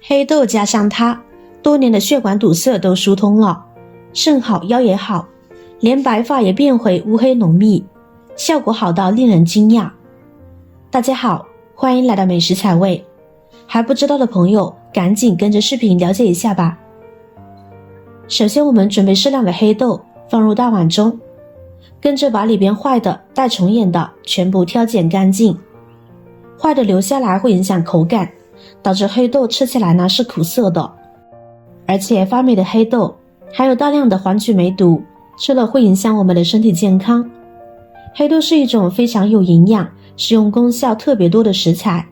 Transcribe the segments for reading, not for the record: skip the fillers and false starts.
黑豆加上它，多年的血管堵塞都疏通了，肾好腰也好，连白发也变回乌黑浓密，效果好到令人惊讶。大家好，欢迎来到美食彩味，还不知道的朋友赶紧跟着视频了解一下吧。首先我们准备适量的黑豆放入大碗中，跟着把里边坏的带虫眼的全部挑拣干净，坏的留下来会影响口感，导致黑豆吃起来呢是苦涩的，而且发霉的黑豆含有大量的黄曲霉毒，吃了会影响我们的身体健康。黑豆是一种非常有营养、食用功效特别多的食材，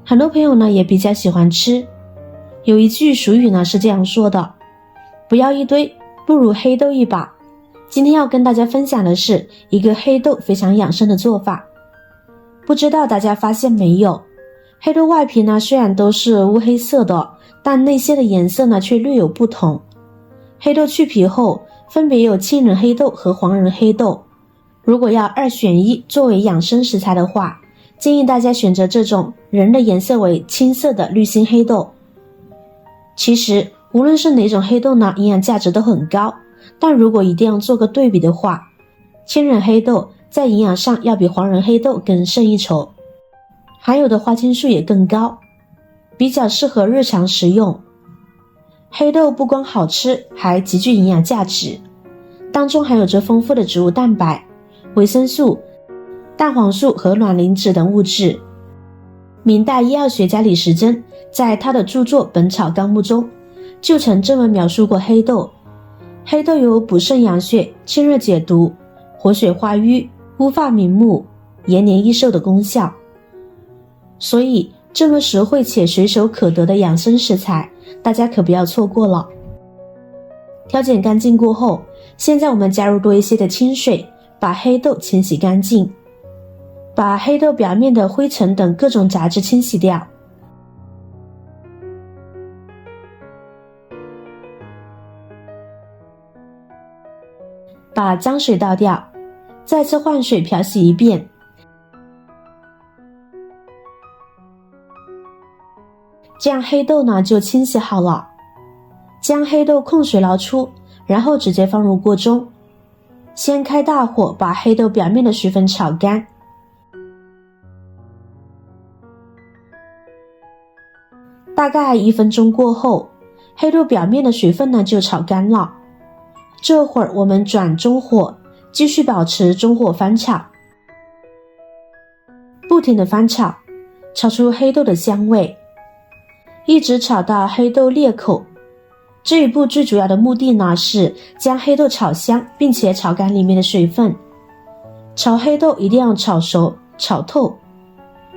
很多朋友呢也比较喜欢吃。有一句俗语呢是这样说的，不要一堆，不如黑豆一把。今天要跟大家分享的是一个黑豆非常养生的做法。不知道大家发现没有，黑豆外皮呢虽然都是乌黑色的，但内馅的颜色呢却略有不同。黑豆去皮后分别有青仁黑豆和黄仁黑豆，如果要2选1作为养生食材的话，建议大家选择这种仁的颜色为青色的绿心黑豆。其实无论是哪种黑豆呢，营养价值都很高，但如果一定要做个对比的话，青仁黑豆在营养上要比黄仁黑豆更胜一筹，含有的花青素也更高，比较适合日常食用。黑豆不光好吃，还极具营养价值，当中含有着丰富的植物蛋白、维生素、蛋黄素和卵磷脂等物质。明代医药学家李时珍在他的著作《本草纲目》中就曾这么描述过黑豆：黑豆有补肾养血、清热解毒、活血化瘀、乌发明目、延年益寿的功效。所以这么实惠且随手可得的养生食材，大家可不要错过了。挑拣干净过后，现在我们加入多一些的清水，把黑豆清洗干净，把黑豆表面的灰尘等各种杂质清洗掉。把脏水倒掉，再次换水漂洗一遍。这样黑豆呢就清洗好了。将黑豆控水捞出，然后直接放入锅中，先开大火把黑豆表面的水分炒干。大概1分钟过后，黑豆表面的水分呢就炒干了。这会儿我们转中火，继续保持中火翻炒，不停地翻炒，炒出黑豆的香味，一直炒到黑豆裂口。这一步最主要的目的呢是将黑豆炒香，并且炒干里面的水分。炒黑豆一定要炒熟、炒透。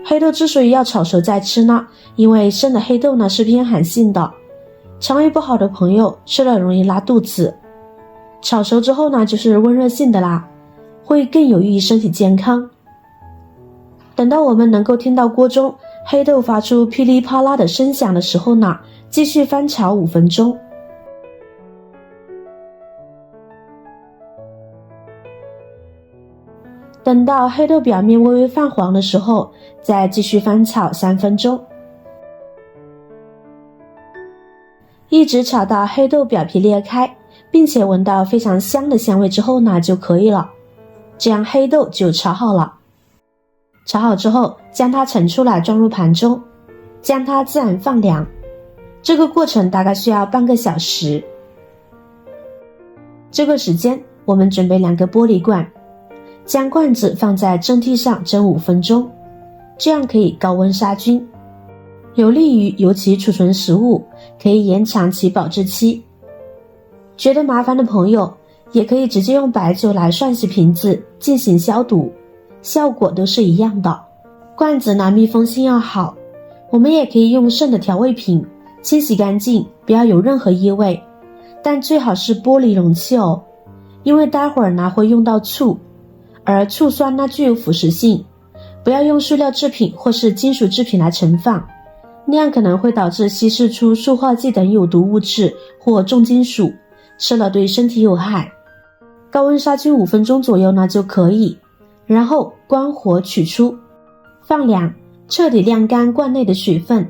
黑豆之所以要炒熟再吃呢，因为生的黑豆呢是偏寒性的，肠胃不好的朋友吃了容易拉肚子。炒熟之后呢就是温热性的啦，会更有益于身体健康。等到我们能够听到锅中黑豆发出噼里啪啦的声响的时候呢，继续翻炒5分钟。等到黑豆表面微微泛黄的时候，再继续翻炒3分钟，一直炒到黑豆表皮裂开，并且闻到非常香的香味之后呢就可以了。这样黑豆就炒好了。炒好之后，将它盛出来装入盘中，将它自然放凉。这个过程大概需要半个小时。这个时间我们准备2个玻璃罐，将罐子放在蒸屉上蒸5分钟，这样可以高温杀菌，有利于尤其储存食物，可以延长其保质期。觉得麻烦的朋友也可以直接用白酒来涮洗瓶子进行消毒，效果都是一样的。罐子呢密封性要好，我们也可以用剩的调味品清洗干净，不要有任何异味，但最好是玻璃容器哦，因为待会儿呢会用到醋，而醋酸呢具有腐蚀性，不要用塑料制品或是金属制品来盛放，那样可能会导致稀释出塑化剂等有毒物质或重金属，吃了对身体有害。高温杀菌5分钟左右呢就可以，然后关火取出，放凉，彻底晾干罐内的水分。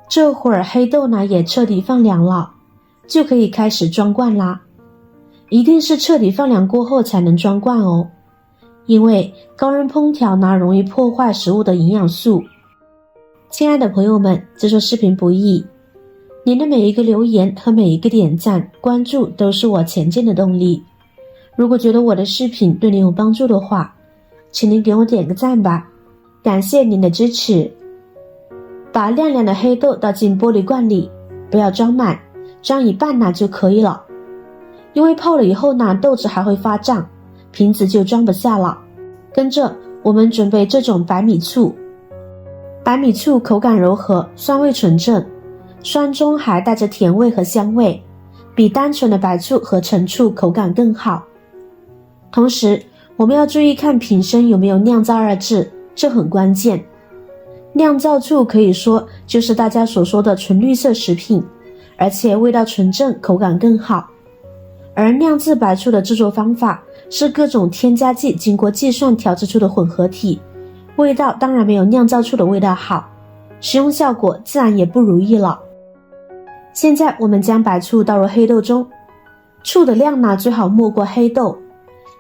这会儿黑豆呢也彻底放凉了，就可以开始装罐啦。一定是彻底放凉过后才能装罐哦，因为高温烹调呢容易破坏食物的营养素。亲爱的朋友们，制作视频不易，您的每一个留言和每一个点赞、关注都是我前进的动力。如果觉得我的视频对您有帮助的话，请您给我点个赞吧，感谢您的支持。把晾凉的黑豆倒进玻璃罐里，不要装满，装一半呢就可以了。因为泡了以后呢，豆子还会发胀，瓶子就装不下了。跟着我们准备这种白米醋。白米醋口感柔和，酸味纯正，酸中还带着甜味和香味，比单纯的白醋和陈醋口感更好。同时我们要注意看瓶身有没有酿造二字，这很关键。酿造醋可以说就是大家所说的纯绿色食品，而且味道纯正，口感更好。而酿制白醋的制作方法是各种添加剂经过计算调制出的混合体，味道当然没有酿造醋的味道好，食用效果自然也不如意了。现在我们将白醋倒入黑豆中，醋的量呢最好没过黑豆，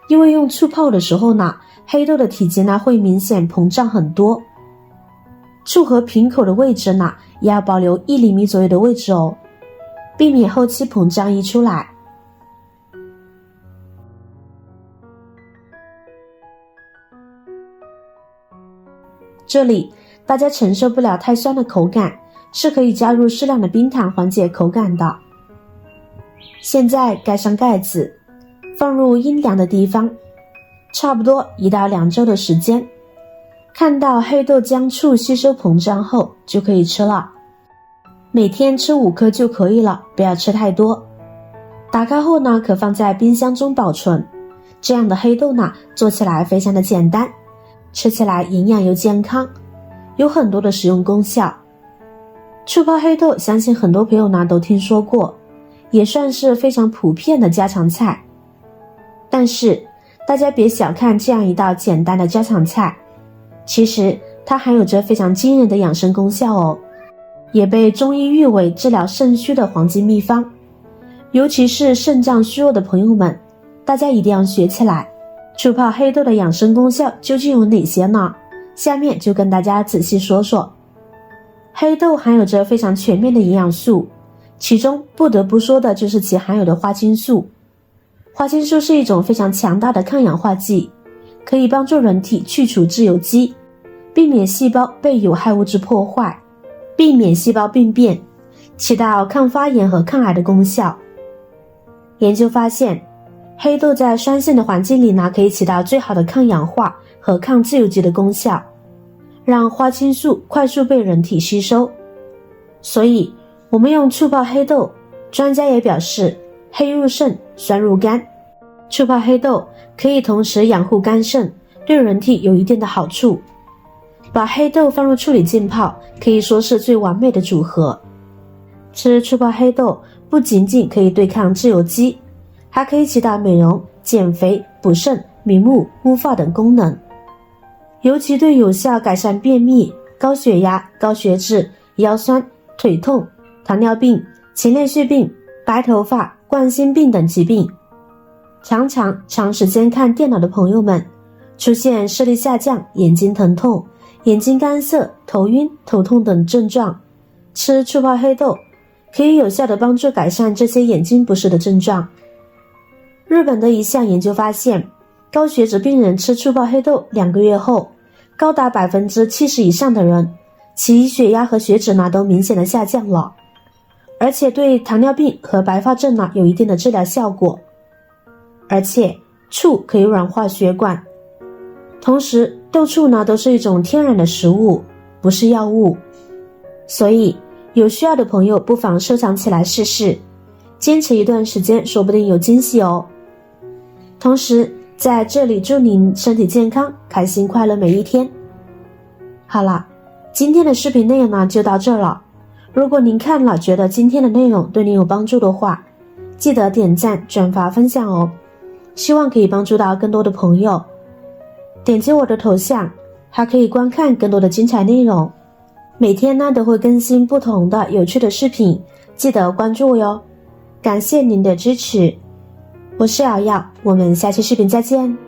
因为用醋泡的时候呢，黑豆的体积呢会明显膨胀很多。醋和瓶口的位置呢也要保留1厘米左右的位置哦，避免后期膨胀溢出来。这里大家承受不了太酸的口感，是可以加入适量的冰糖缓解口感的。现在盖上盖子，放入阴凉的地方，差不多1到2周的时间。看到黑豆将醋吸收膨胀后就可以吃了。每天吃5颗就可以了，不要吃太多。打开后呢，可放在冰箱中保存。这样的黑豆呢，做起来非常的简单，吃起来营养又健康，有很多的实用功效。醋泡黑豆相信很多朋友呢都听说过，也算是非常普遍的家常菜。但是大家别小看这样一道简单的家常菜，其实它还有着非常惊人的养生功效哦，也被中医誉为治疗肾虚的黄金秘方。尤其是肾脏虚弱的朋友们，大家一定要学起来。醋泡黑豆的养生功效究竟有哪些呢？下面就跟大家仔细说说。黑豆含有着非常全面的营养素，其中不得不说的就是其含有的花青素。花青素是一种非常强大的抗氧化剂，可以帮助人体去除自由基，避免细胞被有害物质破坏，避免细胞病变，起到抗发炎和抗癌的功效。研究发现，黑豆在酸性的环境里呢，可以起到最好的抗氧化和抗自由基的功效，让花青素快速被人体吸收。所以我们用醋泡黑豆，专家也表示黑入肾，酸入肝。醋泡黑豆可以同时养护肝肾，对人体有一定的好处。把黑豆放入醋里浸泡，可以说是最完美的组合。吃醋泡黑豆不仅仅可以对抗自由基，还可以起到美容、减肥、补肾、明目、乌发等功能，尤其对有效改善便秘、高血压、高血脂、腰酸、腿痛、糖尿病、前列腺病、白头发、冠心病等疾病。长时间看电脑的朋友们，出现视力下降、眼睛疼痛、眼睛干涩、头晕、头痛等症状，吃醋泡黑豆可以有效地帮助改善这些眼睛不适的症状。日本的一项研究发现，高血脂病人吃醋泡黑豆2个月后，高达 70% 以上的人，其血压和血脂呢都明显的下降了，而且对糖尿病和白发症呢有一定的治疗效果。而且醋可以软化血管，同时豆醋呢都是一种天然的食物，不是药物，所以有需要的朋友不妨收藏起来试试，坚持一段时间说不定有惊喜哦。同时在这里祝您身体健康，开心快乐每一天。好了，今天的视频内容呢就到这了。如果您看了觉得今天的内容对您有帮助的话，记得点赞、转发、分享哦，希望可以帮助到更多的朋友。点击我的头像，还可以观看更多的精彩内容。每天呢都会更新不同的有趣的视频，记得关注我哟。感谢您的支持，我是瑶瑶，我们下期视频再见。